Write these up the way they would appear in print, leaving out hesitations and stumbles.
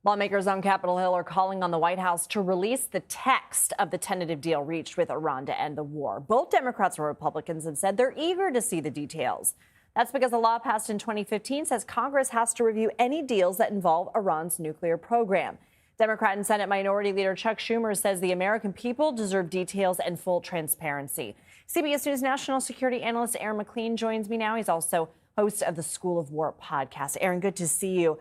Lawmakers on Capitol Hill are calling on the White House to release the text of the tentative deal reached with Iran to end the war. Both Democrats and Republicans have said they're eager to see the details. That's because a law passed in 2015 says Congress has to review any deals that involve Iran's nuclear program. Democrat and Senate Minority Leader Chuck Schumer says the American people deserve details and full transparency. CBS News national security analyst Aaron MacLean joins me now. He's also host of the School of War podcast. Aaron, good to see you.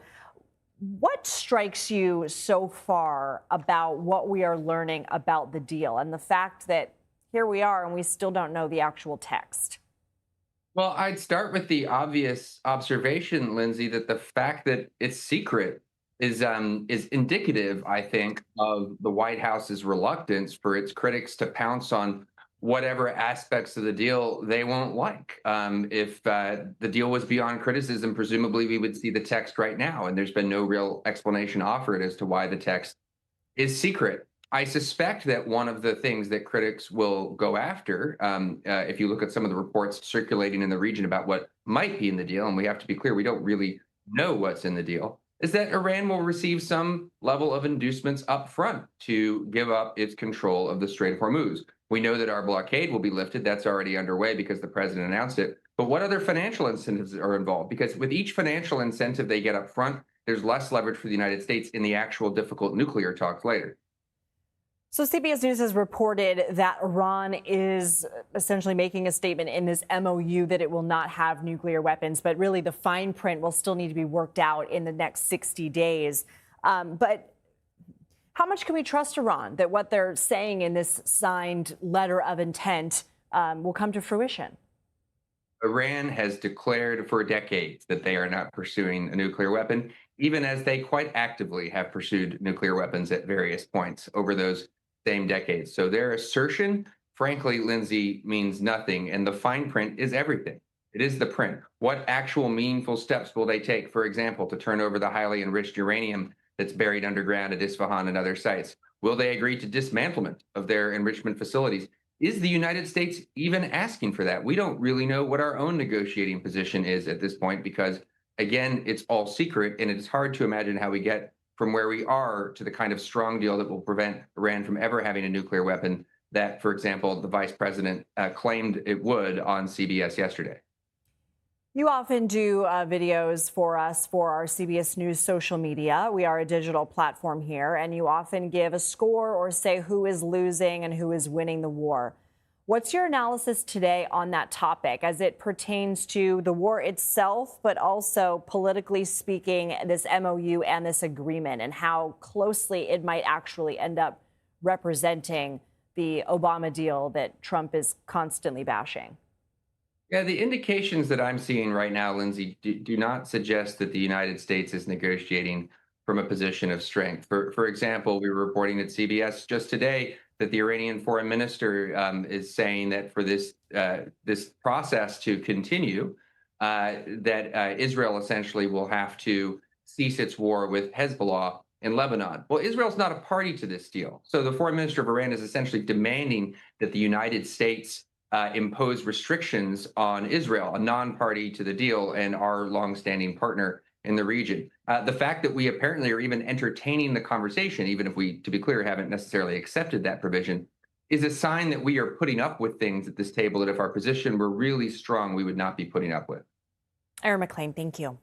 What strikes you so far about what we are learning about the deal and the fact that here we are and we still don't know the actual text? Well, I'd start with the obvious observation, Lindsay, that the fact that it's secret is indicative, I think, of the White House's reluctance for its critics to pounce on whatever aspects of the deal they won't like. If the deal was beyond criticism, presumably we would see the text right now, and there's been no real explanation offered as to why the text is secret. I suspect that one of the things that critics will go after, if you look at some of the reports circulating in the region about what might be in the deal, and we have to be clear, we don't really know what's in the deal, is that Iran will receive some level of inducements up front to give up its control of the Strait of Hormuz. We know that our blockade will be lifted. That's already underway because the president announced it. But what other financial incentives are involved? Because with each financial incentive they get up front, there's less leverage for the United States in the actual difficult nuclear talks later. So CBS News has reported that Iran is essentially making a statement in this MOU that it will not have nuclear weapons, but really the fine print will still need to be worked out in the next 60 days. But how much can we trust Iran that what they're saying in this signed letter of intent will come to fruition? Iran has declared for decades that they are not pursuing a nuclear weapon, even as they quite actively have pursued nuclear weapons at various points over those same decades. So their assertion, frankly, Lindsay, means nothing. And the fine print is everything. It is the print. What actual meaningful steps will they take, for example, to turn over the highly enriched uranium that's buried underground at Isfahan and other sites? Will they agree to dismantlement of their enrichment facilities? Is the United States even asking for that? We don't really know what our own negotiating position is at this point because, again, it's all secret, and it's hard to imagine how we get from where we are to the kind of strong deal that will prevent Iran from ever having a nuclear weapon that, for example, the vice president claimed it would on CBS yesterday. You often do videos for us for our CBS News social media. We are a digital platform here, and you often give a score or say who is losing and who is winning the war. What's your analysis today on that topic as it pertains to the war itself, but also politically speaking, this MOU and this agreement and how closely it might actually end up representing the Obama deal that Trump is constantly bashing? Yeah, the indications that I'm seeing right now, Lindsay, do not suggest that the United States is negotiating from a position of strength. For example, we were reporting at CBS just today that the Iranian foreign minister is saying that for this process to continue, that Israel essentially will have to cease its war with Hezbollah in Lebanon. Well, Israel's not a party to this deal. So the foreign minister of Iran is essentially demanding that the United States impose restrictions on Israel, a non-party to the deal and our longstanding partner in the region. The fact that we apparently are even entertaining the conversation, even if we, to be clear, haven't necessarily accepted that provision, is a sign that we are putting up with things at this table that if our position were really strong, we would not be putting up with. Aaron MacLean, thank you.